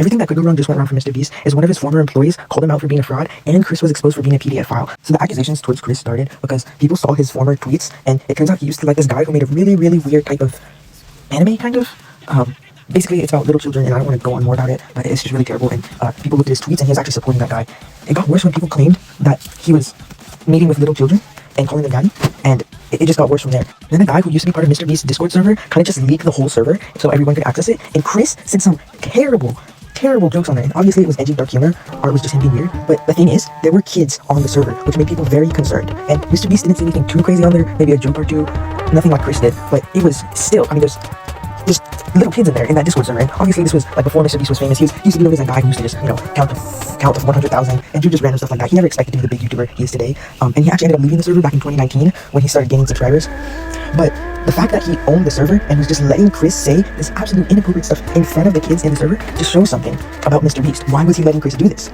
Everything that could go wrong just went wrong for Mr. Beast, as one of his former employees called him out for being a fraud, and Chris was exposed for being a PDF file. So the accusations towards Chris started because people saw his former tweets, and it turns out he used to like this guy who made a really, really weird type of anime, kind of. Basically, it's about little children, and I don't want to go on more about it, but it's just really terrible, and people looked at his tweets, and he was actually supporting that guy. It got worse when people claimed that he was meeting with little children and calling them daddy, and it just got worse from there. Then the guy who used to be part of Mr. Beast's Discord server kind of just leaked the whole server so everyone could access it, and Chris said some terrible jokes on there, and obviously it was edgy, dark humor, or it was just him being weird, but the thing is, there were kids on the server, which made people very concerned, and Mr. Beast didn't say anything too crazy on there, maybe a joke or two, nothing like Chris did, but it was still, I mean, there's just little kids in there in that Discord server, and obviously this was like before Mr. Beast was famous. He used to be known as a guy who used to just, count to 100,000 and do just random stuff like that. He never expected to be the big YouTuber he is today, and he actually ended up leaving the server back in 2019 when he started gaining subscribers. But the fact that he owned the server and was just letting Chris say this absolute inappropriate stuff in front of the kids in the server just shows something about Mr. Beast. Why was he letting Chris do this?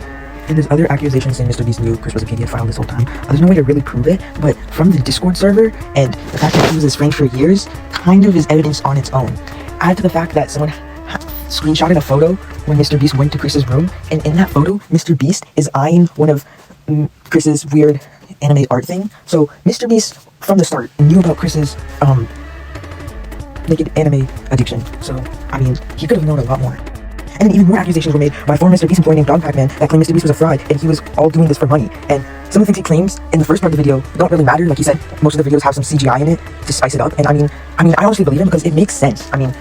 And there's other accusations saying Mr. Beast knew Chris was a PDF file this whole time. There's no way to really prove it, but from the Discord server and the fact that he was his friend for years kind of is evidence on its own. Add to the fact that someone screenshotted a photo when Mr. Beast went to Chris's room, and in that photo, Mr. Beast is eyeing one of Chris's weird anime art thing. So Mr. Beast, from the start, knew about Chris's naked anime addiction. So, I mean, he could have known a lot more. And then even more accusations were made by a former Mr. Beast employee named Dog Pac-Man that claimed Mr. Beast was a fraud and he was all doing this for money. And some of the things he claims in the first part of the video don't really matter. Like he said, most of the videos have some CGI in it to spice it up. And I mean, I honestly believe him because it makes sense. I mean,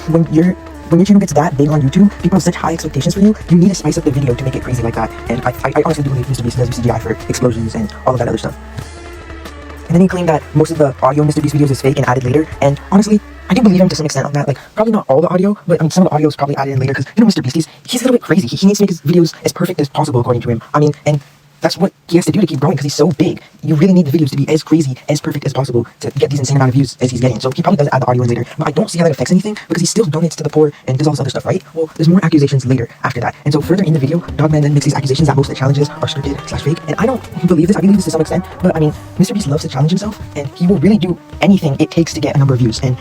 when your channel gets that big on YouTube, people have such high expectations for you, you need to spice up the video to make it crazy like that. And I honestly do believe Mr. Beast does use CGI for explosions and all of that other stuff. And then he claimed that most of the audio in Mr. Beast videos is fake and added later. And honestly, I do believe him to some extent on that. Like, probably not all the audio, but I mean, some of the audio is probably added in later because, Mr. Beast, he's a little bit crazy. He needs to make his videos as perfect as possible, according to him. I mean, and that's what he has to do to keep growing because he's so big. You really need the videos to be as crazy, as perfect as possible to get these insane amount of views as he's getting. So he probably does add the audio in later, but I don't see how that affects anything because he still donates to the poor and does all this other stuff, right? Well, there's more accusations later after that. And so further in the video, Dogman then makes these accusations that most of the challenges are scripted/fake. And I don't believe this. I believe this to some extent, but I mean, Mr. Beast loves to challenge himself and he will really do anything it takes to get a number of views. And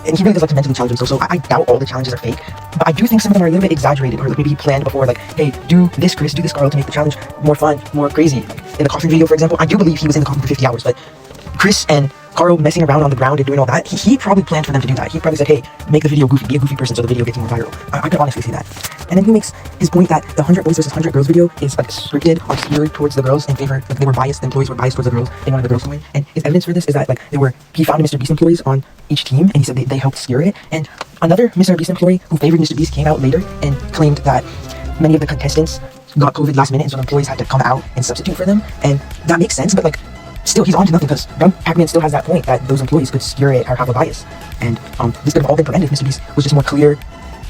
he really does like to mentally challenge himself, so I doubt all the challenges are fake, but I do think some of them are a little bit exaggerated, or like maybe he planned before, like, hey, do this Chris, do this Carl to make the challenge more fun, more crazy. Like in the coffin video, for example, I do believe he was in the coffin for 50 hours, but Chris and Carl messing around on the ground and doing all that, he probably planned for them to do that. He probably said, hey, make the video goofy, be a goofy person so the video gets more viral. I could honestly see that. And then he makes his point that the 100 boys versus 100 girls video is like scripted or steered towards the girls in favor, like they were biased, the employees were biased towards the girls, they wanted the girls to win. And his evidence for this is that like he found Mr. Beast employees on each team and he said they helped steer it. And another Mr. Beast employee who favored Mr. Beast came out later and claimed that many of the contestants got COVID last minute and so the employees had to come out and substitute for them. And that makes sense, but like, still, he's on to nothing because Pac-Man still has that point that those employees could steer it or have a bias. And this could have all been prevented if Mr. Beast was just more clear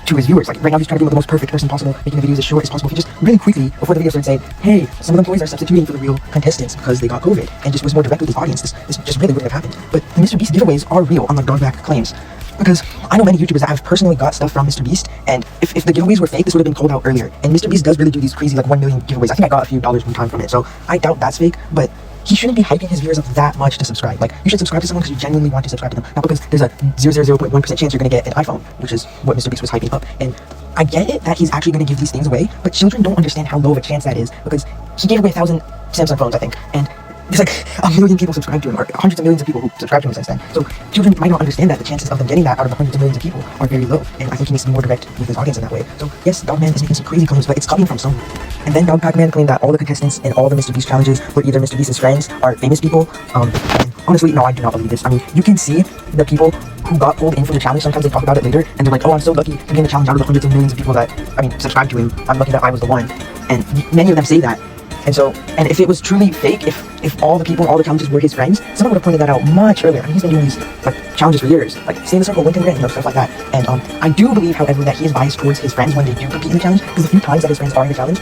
to his viewers. Like right now he's trying to be the most perfect person possible, making the videos as short as possible. He just really quickly, before the video started, saying, hey, some of the employees are substituting for the real contestants because they got COVID, and just was more direct with his audience. This just really wouldn't have happened. But the Mr. Beast giveaways are real, unlike Dogback claims. Because I know many YouTubers that have personally got stuff from Mr. Beast, and if the giveaways were fake, this would have been called out earlier. And Mr. Beast does really do these crazy like 1 million giveaways. I think I got a few dollars one time from it, so I doubt that's fake, but he shouldn't be hyping his viewers up that much to subscribe. Like, you should subscribe to someone because you genuinely want to subscribe to them, not because there's a 0.1% chance you're going to get an iPhone, which is what Mr. Beast was hyping up. And I get it that he's actually going to give these things away, but children don't understand how low of a chance that is because he gave away 1,000 Samsung phones, I think, and there's like a million people subscribe to him, or hundreds of millions of people who subscribe to him since then. So children might not understand that the chances of them getting that out of the hundreds of millions of people are very low, and I think he needs to be more direct with his audience in that way. So yes, Dogman is making some crazy claims, but it's coming from somewhere. And then Dog Pac-Man claimed that all the contestants in all the Mr. Beast challenges were either Mr. Beast's friends or famous people. And honestly, no, I do not believe this. I mean, you can see the people who got pulled in for the challenge. Sometimes they talk about it later, and they're like, oh, I'm so lucky to be in the challenge out of the hundreds of millions of people that, subscribe to him. I'm lucky that I was the one. And many of them say that. And if it was truly fake, if all the people, all the challenges were his friends, someone would have pointed that out much earlier. I mean, he's been doing these challenges for years, like stay in the circle, win, stuff like that. And I do believe, however, that he is biased towards his friends when they do compete in the challenge, because a few times that his friends are in the challenge,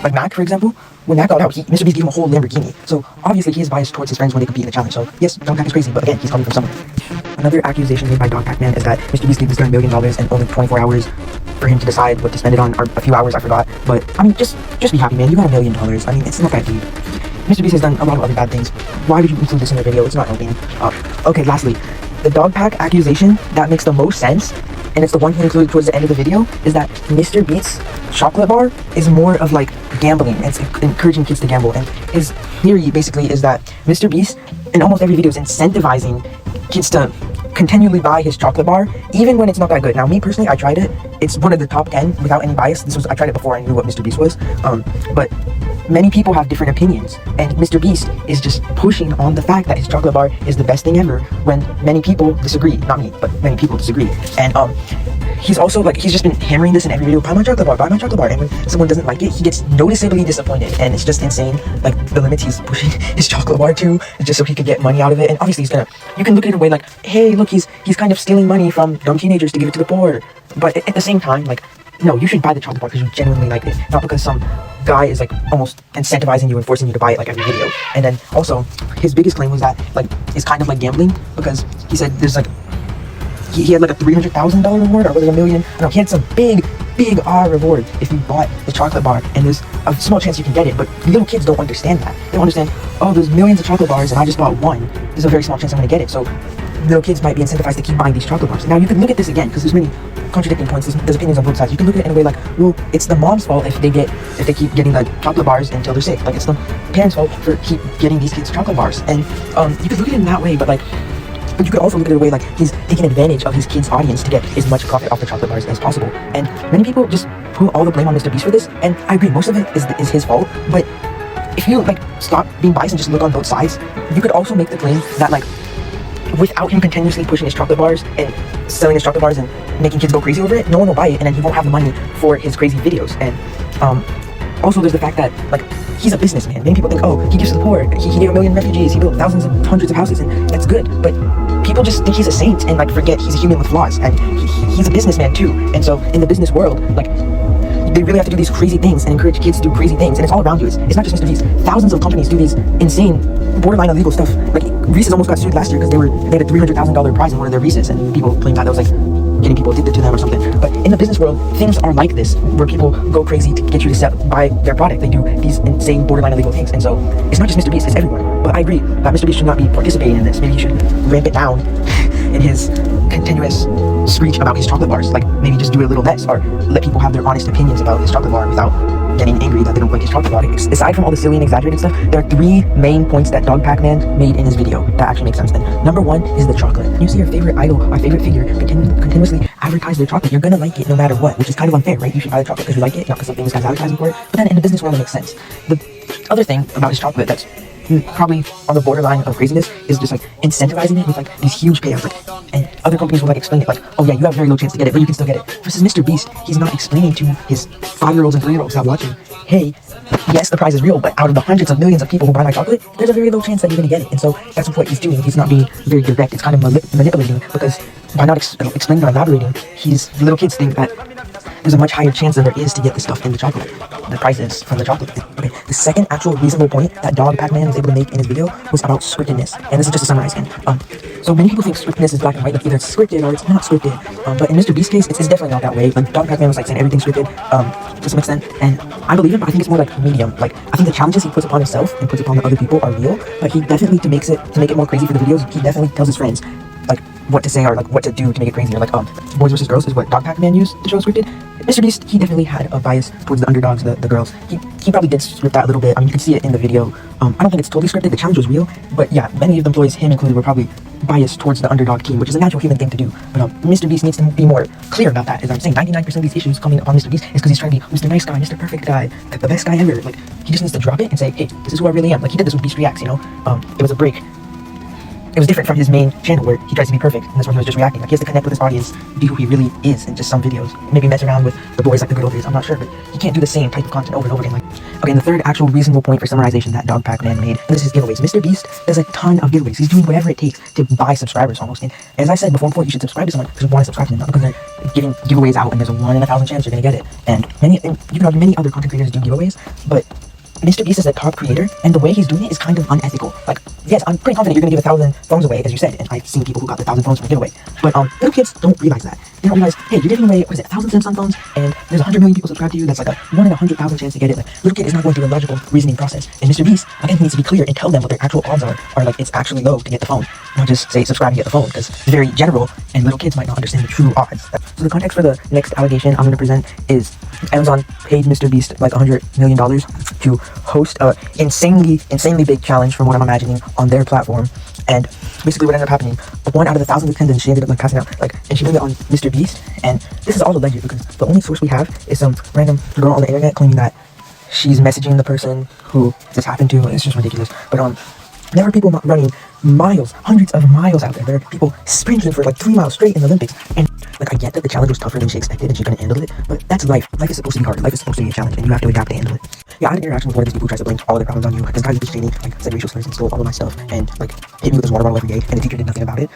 like Mac, for example, when Mac got out, Mr. Beast gave him a whole Lamborghini. So obviously he is biased towards his friends when they compete in the challenge. So yes, Dog Pac is crazy, but again, he's coming from somewhere. Another accusation made by Dog Pac-Man is that Mr. Beast gave this guy $1 million and only 24 hours for him to decide what to spend it on, or a few hours, I forgot. But I mean, just be happy, man. You got $1 million. I mean, it's not that deep. Mr. Beast has done a lot of other bad things. Why would you include this in your video? It's not helping. Okay, lastly, the Dog Pac accusation that makes the most sense and it's the one he included towards the end of the video, is that Mr. Beast's chocolate bar is more of like gambling. It's encouraging kids to gamble, and his theory basically is that Mr. Beast in almost every video is incentivizing kids to continually buy his chocolate bar, even when it's not that good. Now, me personally, I tried it. It's one of the top 10 without any bias. I tried it before I knew what Mr. Beast was, but many people have different opinions, and Mr. Beast is just pushing on the fact that his chocolate bar is the best thing ever when many people disagree. Not me, but many people disagree. And he's also like, he's just been hammering this in every video: buy my chocolate bar, buy my chocolate bar. And when someone doesn't like it, he gets noticeably disappointed, and it's just insane, like the limits he's pushing his chocolate bar to, just so he can get money out of it. And obviously you can look at it in a way like, hey, look, he's kind of stealing money from dumb teenagers to give it to the poor. But at the same time, like, no, you should buy the chocolate bar because you genuinely like it, not because some guy is like almost incentivizing you and forcing you to buy it like every video. And then also, his biggest claim was that like it's kind of like gambling, because he said there's like he had like a $300,000 reward, or was it $1 million? I don't know. He had some big reward if you bought the chocolate bar, and there's a small chance you can get it. But little kids don't understand that. They don't understand, oh, there's millions of chocolate bars and I just bought one. There's a very small chance I'm gonna get it. So little kids might be incentivized to keep buying these chocolate bars. Now you could look at this again, because there's many contradicting points. There's opinions on both sides. You can look at it in a way like, well, it's the mom's fault if they keep getting the chocolate bars until they're sick. Like, it's the parents' fault for keep getting these kids chocolate bars. And you could look at it in that way, but you could also look at it in a way like he's taking advantage of his kids' audience to get as much profit off the chocolate bars as possible. And many people just put all the blame on Mr. Beast for this, and I agree, most of it is his fault. But if you like stop being biased and just look on both sides, you could also make the claim that like, without him continuously pushing his chocolate bars and selling his chocolate bars and making kids go crazy over it, no one will buy it, and then he won't have the money for his crazy videos. And also there's the fact that like, he's a businessman. Many people think, oh, he gives to the poor, he gave 1 million refugees, he built thousands and hundreds of houses, and that's good. But people just think he's a saint and like forget he's a human with flaws, and he's a businessman too. And so in the business world, like, they really have to do these crazy things and encourage kids to do crazy things, and it's all around you. It's not just Mr. Beast. Thousands of companies do these insane, borderline illegal stuff. Like, Reese's almost got sued last year because they had a $300,000 prize in one of their Reese's, and people claimed that was like getting people addicted to them or something. But in the business world, things are like this, where people go crazy to get you to buy their product. They do these insane, borderline illegal things, and so it's not just Mr. Beast, it's everyone. But I agree that Mr. Beast should not be participating in this. Maybe he should ramp it down in his continuous screech about his chocolate bars. Like, maybe just do it a little less, or let people have their honest opinions about his chocolate bar without getting angry that they don't like his chocolate bar. Aside from all the silly and exaggerated stuff, there are 3 main points that Dog Pac-Man made in his video that actually make sense. And number 1 is the chocolate. When you see your favorite idol or favorite figure continuously advertise their chocolate, you're gonna like it no matter what, which is kind of unfair, right? You should buy the chocolate because you like it, not because something is kind of advertising for it. But then in the business world, it makes sense. The other thing about his chocolate that's probably on the borderline of craziness is just like incentivizing it with like these huge payouts. Like, and other companies will like explain it like, oh yeah, you have very low chance to get it, but you can still get it. Versus Mr. Beast, he's not explaining to his 5-year-olds and 3-year-olds that watching, hey, yes, the prize is real, but out of the hundreds of millions of people who buy my chocolate, there's a very low chance that you're gonna get it. And so that's what he's doing. He's not being very direct. It's kind of manipulating, because by not explaining or elaborating, the little kids think that there's a much higher chance than there is to get the stuff in the chocolate, the prizes from the chocolate. Okay, the second actual reasonable point that Dog Pac-Man was able to make in his video was about scriptedness, and this is just a summarize again. So many people think scriptedness is black and white, like either it's scripted or it's not scripted. But in Mr. Beast's case, it's definitely not that way. Like, Dog Pac-Man was like saying everything's scripted to some extent, and I believe him, but I think it's more like medium. Like, I think the challenges he puts upon himself and puts upon the other people are real, but he definitely, to make it more crazy for the videos, he definitely tells his friends like what to say or like what to do to make it crazier. Like boys versus girls is what Dog Pac-Man used to show scripted. Mr. Beast, he definitely had a bias towards the underdogs, the girls. He probably did script that a little bit. I mean, you can see it in the video. I don't think it's totally scripted. The challenge was real, but yeah, many of the employees, him included, were probably biased towards the underdog team, which is a natural human thing to do. But Mr. Beast needs to be more clear about that. As I'm saying, 99% of these issues coming upon Mr. Beast is because he's trying to be Mr. Nice Guy, Mr. Perfect Guy, the best guy ever. Like, he just needs to drop it and say, hey, this is who I really am. Like, he did this with Beast Reacts, you know? It was a break. It was different from his main channel where he tries to be perfect, and this one he was just reacting. Like, he has to connect with his audience, be who he really is in just some videos. Maybe mess around with the boys like the good old days, I'm not sure, but he can't do the same type of content over and over again. Like, okay, and the third actual reasonable point for summarization that Dog Pac-Man made, and this is giveaways. Mr. Beast does a ton of giveaways. He's doing whatever it takes to buy subscribers almost. And as I said before, you should subscribe to someone because you want to subscribe to them, not because they're giving giveaways out and there's a 1 in 1,000 chance you're gonna get it. And you can argue many other content creators do giveaways, but Mr. Beast is a top creator, and the way he's doing it is kind of unethical. Like, yes, I'm pretty confident you're gonna give 1,000 phones away, as you said, and I've seen people who got the 1,000 phones from a giveaway. But little kids don't realize that. They don't realize, hey, you're giving away, what is it, 1,000 Samsung phones, and there's 100 million people subscribed to you. That's like a 1 in 100,000 chance to get it. Like, little kid is not going through a logical reasoning process. And Mr. Beast, again, he needs to be clear and tell them what their actual odds are like it's actually low to get the phone. Not just say subscribe and get the phone, because it's very general, and little kids might not understand the true odds. So the context for the next allegation I'm going to present is Amazon paid Mr. Beast like $100 million to host a insanely big challenge, from what I'm imagining, on their platform. And basically what ended up happening, 1 out of the thousands of attendants, she ended up like passing out, like, and she blamed it on Mr. Beast. And this is all alleged, because the only source we have is some random girl on the internet claiming that she's messaging the person who this happened to. It's just ridiculous. But there are people running miles, hundreds of miles out there. There are people sprinting for like 3 miles straight in the Olympics. And like, I get that the challenge was tougher than she expected and she couldn't handle it, but that's life. Life is supposed to be hard. Life is supposed to be a challenge, and you have to adapt to handle it. Yeah, I had an interaction with one of these people who tries to blame all of their problems on you. This guy was Jamie, like, said racial slurs and stole all of my stuff, and like hit me with his water bottle every day, and the teacher did nothing about it.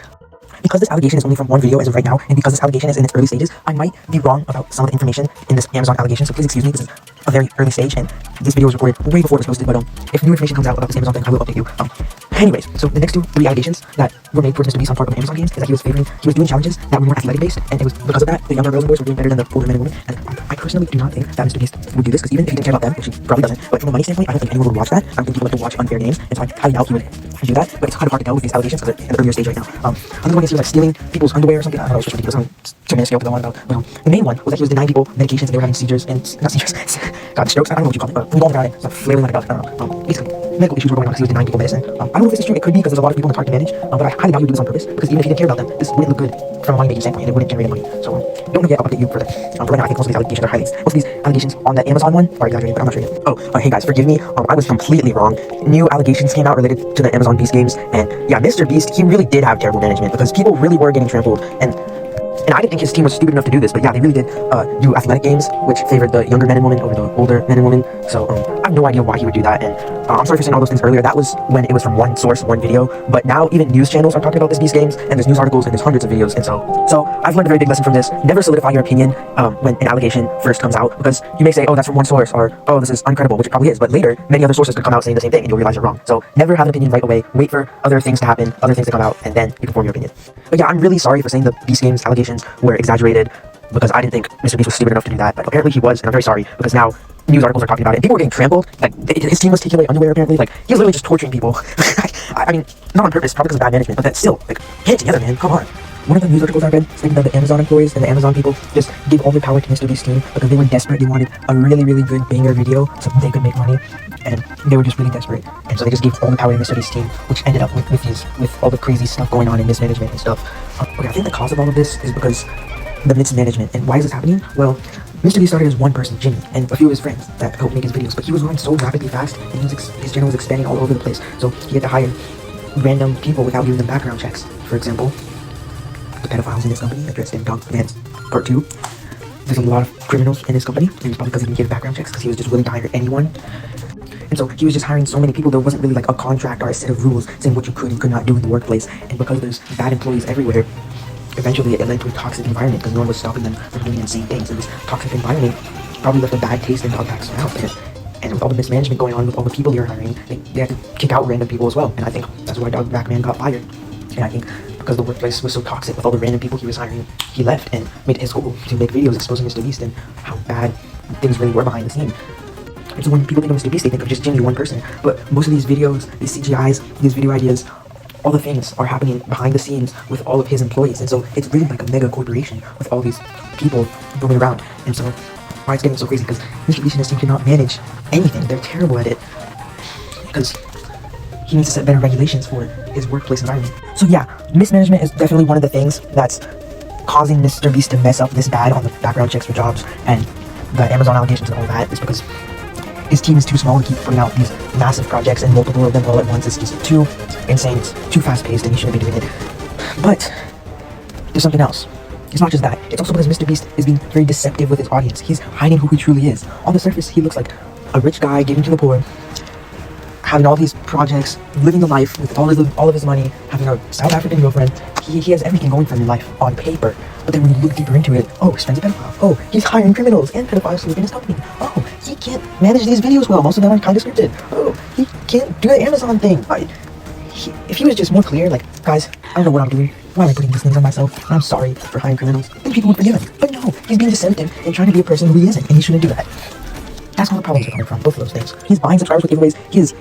Because this allegation is only from one video as of right now, and because this allegation is in its early stages, I might be wrong about some of the information in this Amazon allegation, so please excuse me. This is a very early stage, and this video was recorded way before it was posted, but if new information comes out about this Amazon thing, I will update you. Anyways, so the next 3 allegations that were made towards Mr. Beast on part of the Amazon games is that he was doing challenges that were more athletic based, and it was because of that the younger girls and boys were doing better than the older men and women. And I personally do not think that Mr. Beast would do this, because even if he didn't care about them, which he probably doesn't, but from a money standpoint, I don't think anyone would watch that. I don't think people like to watch unfair games, and so I highly doubt he would do that. But it's kind of hard to tell with these allegations because they're in the earlier stage right now. Another one is he was like stealing people's underwear or something. I don't know, it's just ridiculous. 2 minutes to go on about. But the main one was that he was denying people medications, and they were having seizures and not seizures, God, strokes. I don't know what you call it, but we all got it. It's like flailing like a duck. I don't know. Basically, medical issues were going on because he was denying people medicine. I don't know if this is true. It could be, because there's a lot of people in the park to manage. But I highly doubt he would do this on purpose, because even if he didn't care about them, this wouldn't look good from a money making standpoint, and it wouldn't generate money. So don't forget, I'll update you for that. But right now, I think most of these allegations are highlights. Most of these allegations on that Amazon one are exaggerated, but I'm not sure yet. Oh, hey guys, forgive me. I was completely wrong. New allegations came out related to the Amazon Beast games, and yeah, Mr. Beast, he really did have terrible management, because people really were getting trampled, and I didn't think his team was stupid enough to do this, but yeah, they really did do athletic games, which favored the younger men and women over the older men and women. So I have no idea why he would do that, and I'm sorry for saying all those things earlier. That was when it was from one source, one video, but now even news channels are talking about this Beast games, and there's news articles, and there's hundreds of videos, and so I've learned a very big lesson from this. Never solidify your opinion when an allegation first comes out, because you may say, oh, that's from one source, or oh, this is uncredible, which it probably is, but later, many other sources could come out saying the same thing, and you'll realize you're wrong. So never have an opinion right away. Wait for other things to happen, other things to come out, and then you can form your opinion. But yeah, I'm really sorry for saying the Beast games allegations were exaggerated, because I didn't think Mr. Beast was stupid enough to do that, but apparently he was, and I'm very sorry, because now news articles are talking about it, and people were getting trampled. Like, his team was taking away underwear, apparently. Like, he was literally just torturing people. I mean, not on purpose, probably because of bad management, but that's still, like, get it together, man, come on. One of the news articles I read, stating that the Amazon employees and the Amazon people just gave all their power to Mr. Beast's team because they were desperate. They wanted a really, really good banger video so they could make money, and they were just really desperate. And so they just gave all the power to Mr. Beast's team, which ended up with all the crazy stuff going on in mismanagement and stuff. Okay, I think the cause of all of this is because the mismanagement. And why is this happening? Well, Mr. Beast started as one person, Jimmy, and a few of his friends that helped make his videos, but he was growing so rapidly fast, and his channel was expanding all over the place, so he had to hire random people without giving them background checks. For example, the pedophiles in his company, addressed in Dog Dance Part 2. There's a lot of criminals in his company, and it's probably because he didn't give background checks, because he was just willing to hire anyone. And so he was just hiring so many people, there wasn't really like a contract or a set of rules saying what you could and could not do in the workplace. And because there's bad employees everywhere, eventually it led to a toxic environment, because no one was stopping them from doing insane things. And this toxic environment probably left a bad taste in Dogpack's mouth. And with all the mismanagement going on, with all the people they were hiring, they had to kick out random people as well. And I think that's why Dogpack Man got fired. And I think because the workplace was so toxic with all the random people he was hiring, he left and made it his goal to make videos exposing Mr. Beast and how bad things really were behind the scene. And so when people think of Mr. Beast, they think of just Jimmy, one person. But most of these videos, these CGIs, these video ideas, all the things are happening behind the scenes with all of his employees. And so it's really like a mega corporation with all these people roaming around. And so why it's getting so crazy, because Mr. Beast and his team cannot manage anything. They're terrible at it, because he needs to set better regulations for his workplace environment. So yeah, mismanagement is definitely one of the things that's causing Mr. Beast to mess up this bad on the background checks for jobs and the Amazon allegations and all that. Is because his team is too small to keep putting out these massive projects and multiple of them all at once. It's just too insane, it's too fast-paced, and he shouldn't be doing it. But there's something else. It's not just that. It's also because Mr. Beast is being very deceptive with his audience. He's hiding who he truly is. On the surface, he looks like a rich guy giving to the poor, having all these projects, living the life with all of his money, having a South African girlfriend. He has everything going for him in life on paper. But then when you look deeper into it, oh, his friend's a pedophile. Oh, he's hiring criminals and pedophiles to live in his company. Oh, he can't manage these videos well. Most of them are kind of scripted. Oh, he can't do the Amazon thing. if he was just more clear, like, guys, I don't know what I'm doing. Why am I putting these things on myself? I'm sorry for hiring criminals. Then people would forgive him. But no, he's being deceptive and trying to be a person who he isn't, and he shouldn't do that. That's where the problems are coming from, both of those things. He's buying subscribers with giveaways. He is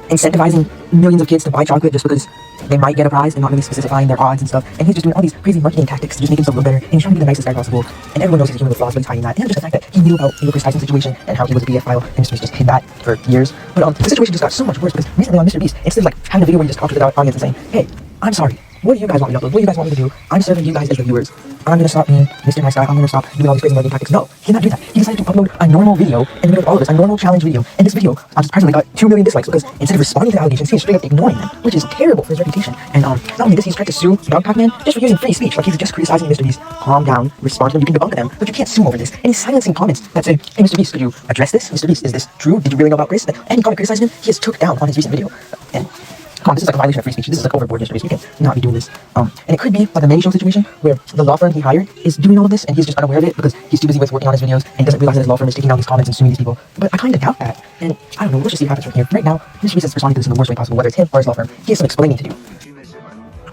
incentivizing millions of kids to buy chocolate just because they might get a prize and not really specifying their odds and stuff. And he's just doing all these crazy marketing tactics to just make himself look better. And he's trying to be the nicest guy possible. And everyone knows he's a human with flaws, but he's hiding that. And just the fact that he knew about the Chris Tyson situation and how he was a PF file, and Mr. Beast just hid that for years. But the situation just got so much worse because recently on Mr. Beast, instead of like having a video where he just talked to the audience and saying, hey, I'm sorry. What do you guys want me to upload? What do you guys want me to do? I'm serving you guys as the viewers. I'm gonna stop being Mr. Nice Guy. I'm gonna stop doing all these crazy marketing tactics. No, he did not do that. He decided to upload a normal video in the middle of all of this, a normal challenge video. And this video, surprisingly, got 2 million dislikes because instead of responding to the allegations, he is straight up ignoring them, which is terrible for his reputation. And not only this, he's tried to sue Dog Pac-Man just for using free speech. Like he's just criticizing Mr. Beast. Calm down, respond to them. You can debunk them, but you can't sue him over this. And he's silencing comments that say, hey, Mr. Beast, could you address this? Mr. Beast, is this true? Did you really know about Chris? And any comment criticizing him, he has took down on his recent video. And come on, this is like a violation of free speech. This is like overboard, Mr. Beast. You can not be doing this. And it could be like a mini show situation where the law firm he hired is doing all of this and he's just unaware of it because he's too busy with working on his videos and doesn't realize that his law firm is taking down these comments and suing these people. But I kind of doubt that. And I don't know, let's just see what happens from here. Right now, Mr. Beast is responding to this in the worst way possible, whether it's him or his law firm. He has some explaining to do.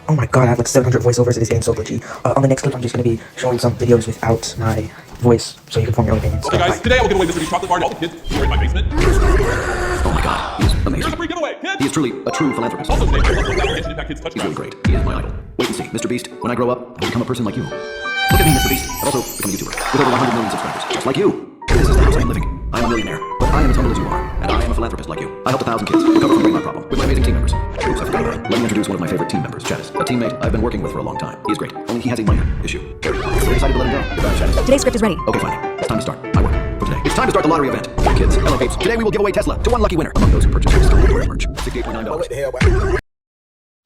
Oh my god, I have like 700 voiceovers. It is getting so glitchy. On the next clip, I'm just going to be showing some videos without my voice so you can form your own opinions. Okay guys, today I will give away Mr. Beast chocolate bar to all the kids who are in my basement. Oh my god, he is amazing. Here's a free giveaway, kids! He is truly a true philanthropist. Also today, I love Allegation impact kids touch. He's really great. He is my idol. Wait and see. Mr. Beast, when I grow up, I will become a person like you. Look at me, Mr. Beast. I've also become a YouTuber with over 100 million subscribers, just like you. This is the house I am living. I am a millionaire, but I am as humble as you are, and I am a philanthropist like you. I helped 1,000 kids recover from brain rot problem with my amazing team members. Oops, I forgot about it. Let me introduce one of my favorite team members, Chadis, a teammate I've been working with for a long time. He is great, only he has a minor issue. So we decided to let him go. Goodbye, Chadis. Today's script is ready. Okay, fine. It's time to start my work for today. It's time to start the lottery event. Hey, kids, hello, Gates. Today we will give away Tesla to one lucky winner among those who purchase merch. $68.9.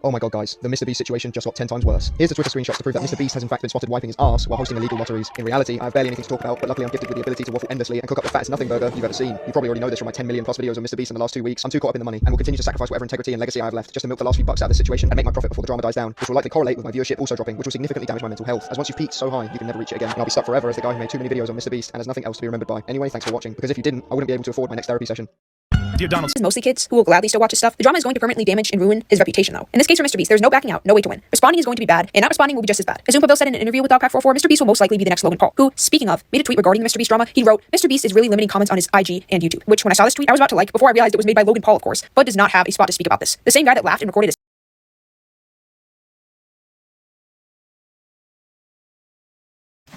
Oh my god, guys, the Mr. Beast situation just got 10 times worse. Here's the Twitter screenshots to prove that Mr. Beast has in fact been spotted wiping his arse while hosting illegal lotteries. In reality, I have barely anything to talk about, but luckily I'm gifted with the ability to waffle endlessly and cook up the fattest nothing burger you've ever seen. You probably already know this from my 10 million plus videos of Mr. Beast in the last 2 weeks. I'm too caught up in the money, and will continue to sacrifice whatever integrity and legacy I have left just to milk the last few bucks out of this situation and make my profit before the drama dies down, which will likely correlate with my viewership also dropping, which will significantly damage my mental health, as once you've peaked so high, you can never reach it again, and I'll be stuck forever as the guy who made too many videos on Mr. Beast and has nothing else to be remembered by. Anyway, thanks for watching, because if you didn't, I wouldn't be able to afford my next therapy session. Dear Donald. Mostly kids who will gladly still watch his stuff. The drama is going to permanently damage and ruin his reputation, though. In this case for Mr. Beast, there's no backing out, no way to win. Responding is going to be bad, and not responding will be just as bad. As Pavel said in an interview with DogPack44, Mr. Beast will most likely be the next Logan Paul, who, speaking of, made a tweet regarding the Mr. Beast drama. He wrote, Mr. Beast is really limiting comments on his IG and YouTube, which when I saw this tweet, I was about to like before I realized it was made by Logan Paul, of course, but does not have a spot to speak about this. The same guy that laughed and recorded his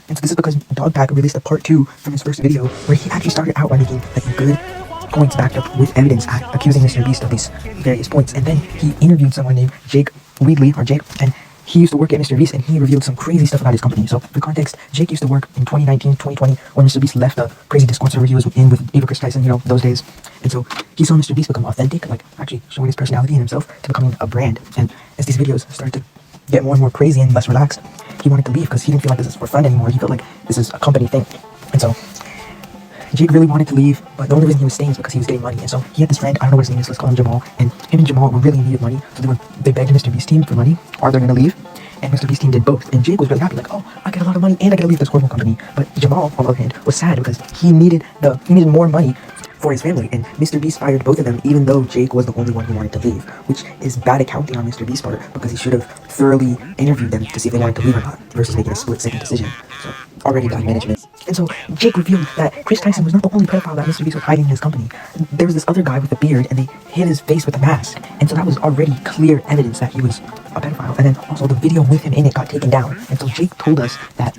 And so this is because Dog Pack released a part 2 from his first video where he actually started out by making like good points backed up with evidence, accusing Mr. Beast of these various points. And then he interviewed someone named Jake Weedley, and he used to work at Mr. Beast, and he revealed some crazy stuff about his company. So for context, Jake used to work in 2019, 2020 when Mr. Beast left the crazy Discord server he was in with Chris Tyson, those days. And so he saw Mr. Beast become authentic, like actually showing his personality and himself to becoming a brand. And as these videos started to get more and more crazy and less relaxed, he wanted to leave because he didn't feel like this is for fun anymore. He felt like this is a company thing. And so Jake really wanted to leave, but the only reason he was staying is because he was getting money. And so he had this friend, I don't know what his name is, let's call him Jamal, and him and Jamal were really in need of money, so they begged Mr. Beast team for money, or they're gonna leave. And Mr. Beast team did both, and Jake was really happy, like, oh, I get a lot of money and I get to leave this horrible company. But Jamal, on the other hand, was sad because he needed more money for his family, and Mr. Beast fired both of them, even though Jake was the only one who wanted to leave, which is bad accounting on Mr. Beast's part, because he should have thoroughly interviewed them to see if they wanted to leave or not, versus making a split-second decision. So, already bad management. And so, Jake revealed that Chris Tyson was not the only pedophile that Mr. Beast was hiding in his company. There was this other guy with a beard, and they hid his face with a mask, and so that was already clear evidence that he was a pedophile. And then also, the video with him in it got taken down, and so Jake told us that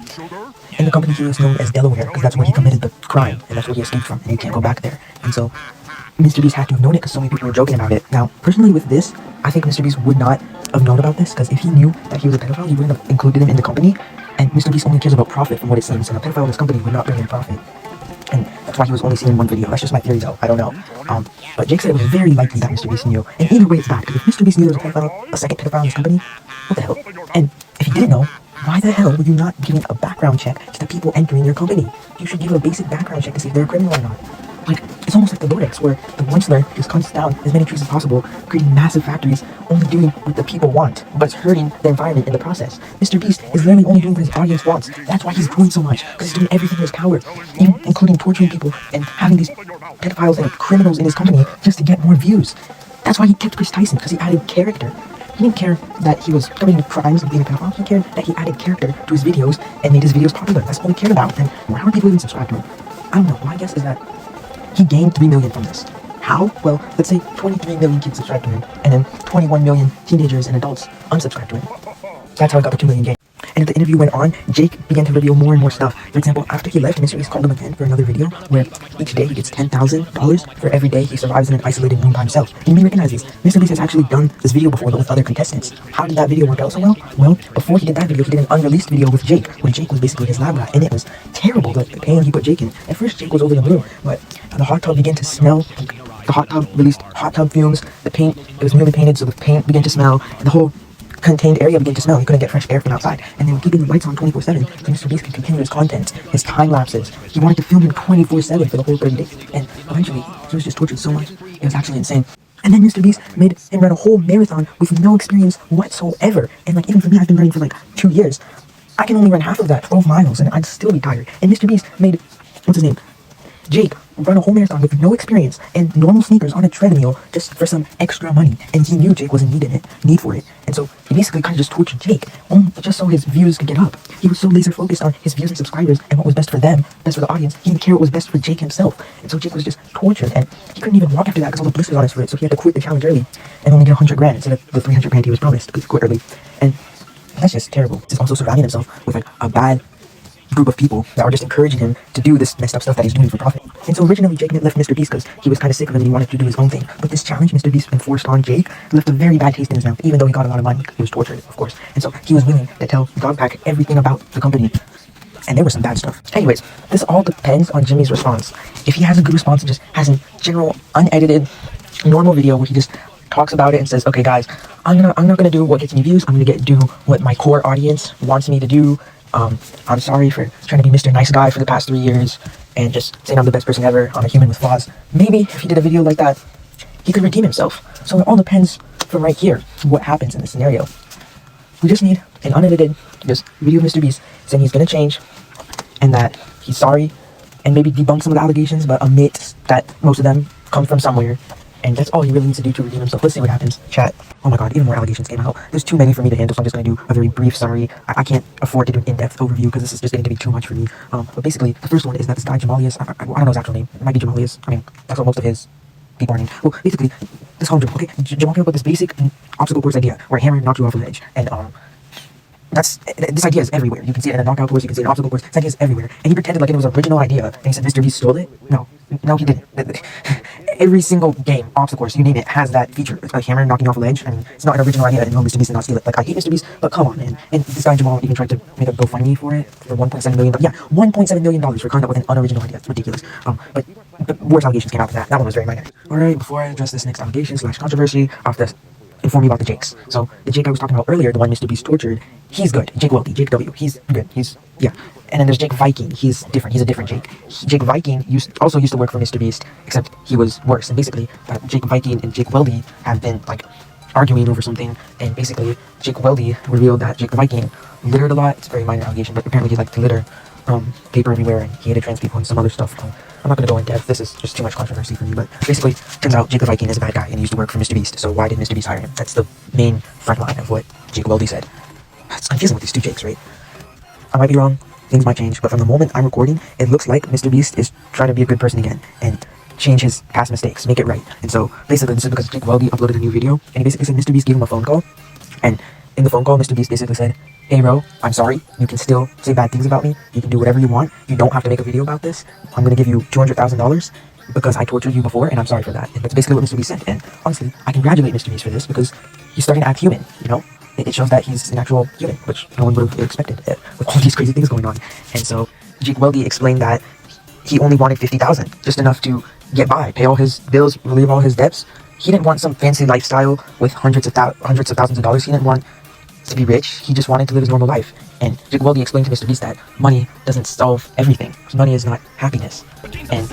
in the company he was known as Delaware, because that's where he committed the crime, and that's where he escaped from, and you can't go back there. And so, Mr. Beast had to have known it because so many people were joking about it. Now, personally with this, I think Mr. Beast would not have known about this, because if he knew that he was a pedophile, he wouldn't have included him in the company, and Mr. Beast only cares about profit from what it seems, and a pedophile in his company would not bring in profit. And that's why he was only seen in one video. That's just my theory though, I don't know. But Jake said it was very likely that Mr. Beast knew, and either way it's bad, because if Mr. Beast knew there was a pedophile, a second pedophile in his company, what the hell? And if he didn't know, why the hell were you not giving a background check to the people entering your company? You should give a basic background check to see if they're a criminal or not. Like, it's almost like the Lorex, where the Munchler just cuts down as many trees as possible, creating massive factories, only doing what the people want, but it's hurting the environment in the process. Mr. Beast is literally only doing what his audience wants. That's why he's growing so much, because he's doing everything in his power, including torturing people and having these pedophiles and criminals in his company just to get more views. That's why he kept Chris Tyson, because he added character. He didn't care that he was committing crimes and being a pedophile. He cared that he added character to his videos and made his videos popular. That's all he cared about. And how are people even subscribed to him? I don't know. My guess is that he gained 3 million from this. How? Well, let's say 23 million kids subscribed to him, and then 21 million teenagers and adults unsubscribed to him. That's how I got the 2 million gain. And as the interview went on, Jake began to reveal more and more stuff. For example, after he left, Mr. Beast called him again for another video where each day he gets $10,000 for every day he survives in an isolated room by himself. And you may recognize these. Mr. Beast has actually done this video before, but with other contestants. How did that video work out so well? Well, before he did that video, he did an unreleased video with Jake, where Jake was basically his lab rat, and it was terrible, the pain he put Jake in. At first, Jake was over the moon, but the hot tub began to smell. The hot tub released hot tub fumes. The paint, it was newly painted, so the paint began to smell, and the whole contained area began to smell. He couldn't get fresh air from outside, and they were keeping the lights on 24/7 so Mr. Beast could continue his content, his time lapses. He wanted to film him 24/7 for the whole 30 days, and eventually he was just tortured so much it was actually insane. And then Mr. Beast made him run a whole marathon with no experience whatsoever. And like, even for me, I've been running for like 2 years. I can only run half of that, 12 miles, and I'd still be tired. And Mr. Beast made, what's his name, Jake, run a whole marathon with no experience and normal sneakers on a treadmill just for some extra money. And he knew Jake wasn't need for it. And so he basically kind of just tortured Jake, just so his views could get up. He was so laser focused on his views and subscribers and what was best for them, best for the audience. He didn't care what was best for Jake himself. And so Jake was just tortured, and he couldn't even walk after that because all the blisters on his foot. So he had to quit the challenge early and only get 100 grand instead of the 300 grand he was promised because he quit early. And that's just terrible. He's also surrounding himself with like a bad group of people that were just encouraging him to do this messed up stuff that he's doing for profit. And so originally Jake left Mr. Beast because he was kind of sick of him and he wanted to do his own thing. But this challenge Mr. Beast enforced on Jake left a very bad taste in his mouth, even though he got a lot of money. He was tortured, of course. And so he was willing to tell Dogpack everything about the company. And there was some bad stuff. Anyways, this all depends on Jimmy's response. If he has a good response and just has a general, unedited, normal video where he just talks about it and says, okay guys, I'm not gonna do what gets me views, I'm gonna do what my core audience wants me to do. I'm sorry for trying to be Mr. Nice Guy for the past 3 years and just saying I'm the best person ever, I'm a human with flaws. Maybe if he did a video like that, he could redeem himself. So it all depends from right here what happens in this scenario. We just need an unedited just video of Mr. Beast saying he's gonna change and that he's sorry and maybe debunk some of the allegations, but admit that most of them come from somewhere. And that's all he really needs to do to redeem himself. Let's see what happens. Chat. Oh my god, even more allegations came out. There's too many for me to handle, so I'm just going to do a very brief summary. I can't afford to do an in-depth overview because this is just getting to be too much for me. But basically, the first one is that this guy Jamalius, I don't know his actual name. It might be Jamalius. I mean, that's what most of his people are named. Well, basically, this whole Jamal, okay, Jamal came up with this basic obstacle course idea where a hammer knocks you off a ledge. And this idea is everywhere. You can see it in a knockout course, you can see it in an obstacle course. This idea is everywhere. And he pretended like it was an original idea. And he said Mr. Beast stole it. No, he didn't. Every single game, obstacle course, you name it, has that feature. It's a hammer knocking off a ledge. I mean, it's not an original idea, and no, Mr. Beast did not steal it. Like, I hate Mr. Beast, but come on, man. And this guy Jamal even tried to make a GoFundMe for it, for $1.7 million. Yeah, $1.7 million for coming up with an unoriginal idea. It's ridiculous. But worse allegations came out of that. That one was very minor. Alright, before I address this next allegation / controversy, I have to inform you about the Jakes. So, the Jake I was talking about earlier, the one Mr. Beast tortured, he's good. Jake Welty, Jake W. He's good. Yeah. And then there's Jake Viking. He's different. He's a different Jake. Jake Viking also used to work for Mr. Beast, except he was worse. And basically, Jake Viking and Jake Weldy have been, like, arguing over something. And basically, Jake Weldy revealed that Jake Viking littered a lot. It's a very minor allegation, but apparently he liked to litter paper everywhere, and he hated trans people and some other stuff. I'm not going to go in depth. This is just too much controversy for me. But basically, turns out Jake the Viking is a bad guy and he used to work for Mr. Beast. So why did Mr. Beast hire him? That's the main front line of what Jake Weldy said. It's confusing with these two Jakes, right? I might be wrong. Things might change, but from the moment I'm recording, it looks like Mr. Beast is trying to be a good person again and change his past mistakes, make it right. And so basically, this is because Jake Weldy uploaded a new video, and he basically said Mr. Beast gave him a phone call, and in the phone call, Mr. Beast basically said, hey bro, I'm sorry, you can still say bad things about me, you can do whatever you want, you don't have to make a video about this, I'm gonna give you $200,000 because I tortured you before, and I'm sorry for that. And that's basically what Mr. Beast said, and honestly, I congratulate Mr. Beast for this because he's starting to act human, you know? It shows that he's an actual human, which no one would have expected with all these crazy things going on. And so Jake Weldy explained that he only wanted $50,000, just enough to get by, pay all his bills, relieve all his debts. He didn't want some fancy lifestyle with hundreds of thousands of dollars. He didn't want to be rich. He just wanted to live his normal life. And Jake Weldy explained to Mr. Beast that money doesn't solve everything. Money is not happiness. And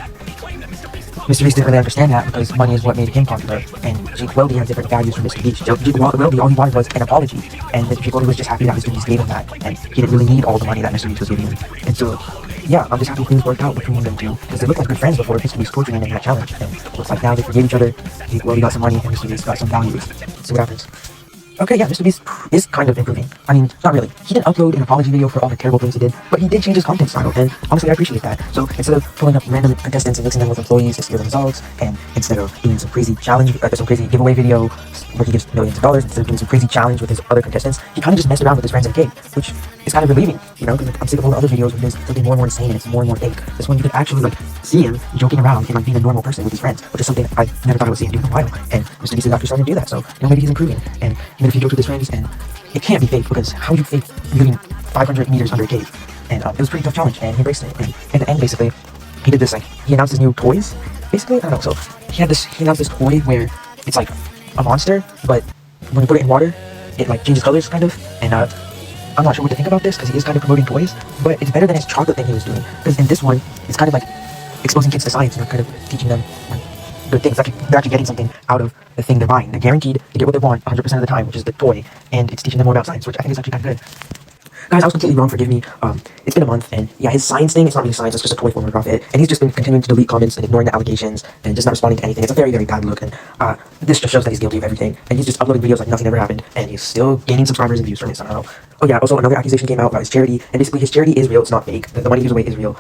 Mr. Beast didn't really understand that because money is what made him popular, and Jake Weldy had different values from Mr. Beast. Jake Weldy, all he wanted was an apology, and Jake Weldy was just happy that Mr. Beast gave him that, and he didn't really need all the money that Mr. Beast was giving him. And so, yeah, I'm just happy things worked out between them two, because they looked like good friends before Mr. Beast torturing him in that challenge, and it looks like now they forgave each other. Jake Weldy got some money, and Mr. Beast got some values. See what happens. Okay, yeah, Mr. Beast is kind of improving. I mean, not really. He didn't upload an apology video for all the terrible things he did, but he did change his content style, and honestly, I appreciate that. So instead of pulling up random contestants and mixing them with employees to steal the results, and instead of doing some crazy challenge, some crazy giveaway video where he gives millions of dollars, instead of doing some crazy challenge with his other contestants, he kind of just messed around with his friends in cave, which is kind of relieving, you know, because I'm sick of all the other videos where there's something more and more insane and it's more and more fake. This one, you could actually, like, see him joking around and, like, being a normal person with his friends, which is something I never thought I would see him do in a while, and Mr. Beast is actually starting to do that, so, you know, maybe he's improving, and even if he jokes with his friends, and it can't be fake, because how do you fake living 500 meters under a cave? And it was a pretty tough challenge, and he embraced it, and in the end, basically, he did this, like, he announced his new toys, basically, I don't know, so, he announced this toy where it's, like, a monster, but when you put it in water, it, like, changes colors, kind of, and, I'm not sure what to think about this, because he is kind of promoting toys, but it's better than his chocolate thing he was doing, because in this one, it's kind of, like, exposing kids to science, and kind of teaching them, like, good things. They're actually getting something out of the thing they're buying. They're guaranteed to get what they want 100% of the time, which is the toy, and it's teaching them more about science, which I think is actually kind of good. Guys, I was completely wrong, forgive me. It's been a month, and yeah, his science thing, it's not really science, it's just a toy for profit, and he's just been continuing to delete comments and ignoring the allegations, and just not responding to anything. It's a very, very bad look, and this just shows that he's guilty of everything, and he's just uploading videos like nothing ever happened, and he's still gaining subscribers and views from it somehow. Oh yeah, also another accusation came out about his charity, and basically his charity is real, it's not fake. The money he gives away is real,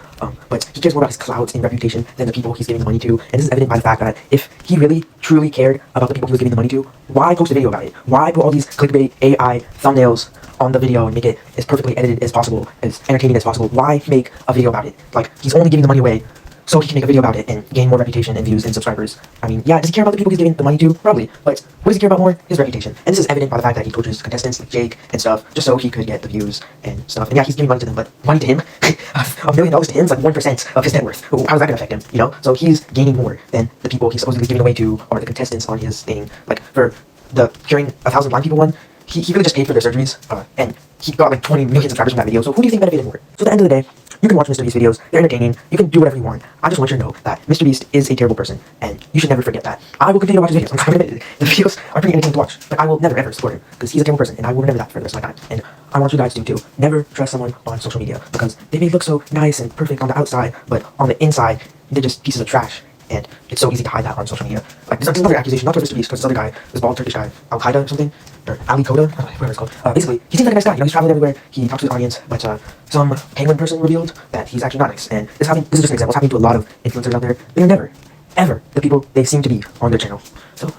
but he cares more about his clout and reputation than the people he's giving the money to, and this is evident by the fact that if he really, truly cared about the people he was giving the money to, why post a video about it? Why put all these clickbait AI thumbnails on the video and make it as perfectly edited as possible, as entertaining as possible? Why make a video about it? Like, he's only giving the money away so he can make a video about it and gain more reputation and views and subscribers. I mean, yeah, does he care about the people he's giving the money to? Probably. But what does he care about more? His reputation. And this is evident by the fact that he tortures contestants like Jake and stuff, just so he could get the views and stuff. And yeah, he's giving money to them, but money to him? $1 million to him is like 1% of his net worth. How is that gonna affect him, you know? So he's gaining more than the people he's supposedly giving away to, or the contestants on his thing. Like, for the curing 1,000 blind people one, he really just paid for their surgeries, and he got like 20 million subscribers from that video, so who do you think benefited more? So at the end of the day, you can watch Mr. Beast videos, they're entertaining, you can do whatever you want. I just want you to know that Mr. Beast is a terrible person, and you should never forget that. I will continue to watch his videos. I'm admit the videos are pretty entertaining to watch, but I will never ever support him, because he's a terrible person, and I will remember that for the rest of my time. And I want you guys to too. Never trust someone on social media, because they may look so nice and perfect on the outside, but on the inside, they're just pieces of trash. And it's so easy to hide that on social media. Like, there's another accusation, not towards Mr. Beast, because this other guy, this bald Turkish guy, Al-Qaeda or something, or Ali Koda, whatever it's called. Basically, he seems like a nice guy. You know, he's traveling everywhere. He talks to his audience, but some penguin person revealed that he's actually not nice. And this is just an example. It's happening to a lot of influencers out there. They are never, ever the people they seem to be on their channel. So,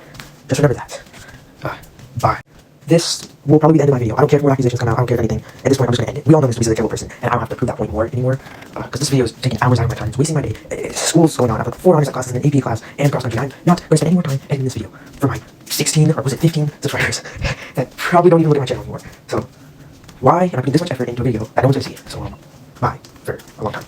just remember that. Bye. This will probably be the end of my video. I don't care if more accusations come out. I don't care if anything. At this point, I'm just gonna end it. We all know Mr. Beast is a terrible person, and I don't have to prove that point more anymore. Because this video is taking hours out of my time. It's wasting my day. School's going on. I have like 4 honors classes and an AP class and cross country. I'm not going to spend any more time editing this video for my 16 or was it 15 subscribers that probably don't even look at my channel anymore. So why am I putting this much effort into a video that no one's gonna see? So bye for a long time.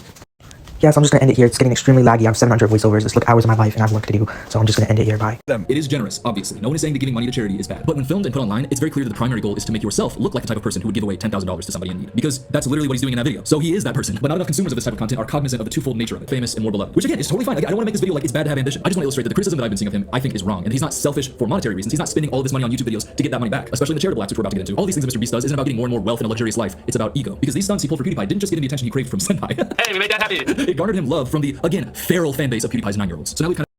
Yeah, so I'm just gonna end it here. It's getting extremely laggy. I have 700 voiceovers. It's like hours of my life, and I have work to do. So I'm just gonna end it here. Bye. It is generous, obviously. No one is saying that giving money to charity is bad. But when filmed and put online, it's very clear that the primary goal is to make yourself look like the type of person who would give away $10,000 to somebody in need. Because that's literally what he's doing in that video. So he is that person. But not enough consumers of this type of content are cognizant of the twofold nature of it, famous and more beloved. Which again is totally fine. Like, I don't want to make this video like it's bad to have ambition. I just want to illustrate that the criticism that I've been seeing of him, I think, is wrong. And he's not selfish for monetary reasons. He's not spending all of this money on YouTube videos to get that money back, especially in the charitable acts which we're about to get into. All these things that Mr. Beast does isn't about getting more and more wealth and a luxurious life. It's about ego. Because these stunts he pulled for PewDiePie didn't just get him the attention he craved from Senpai. Hey, we made that happy. It garnered him love from the, again, feral fan base of PewDiePie's 9-year-olds. So now we kind of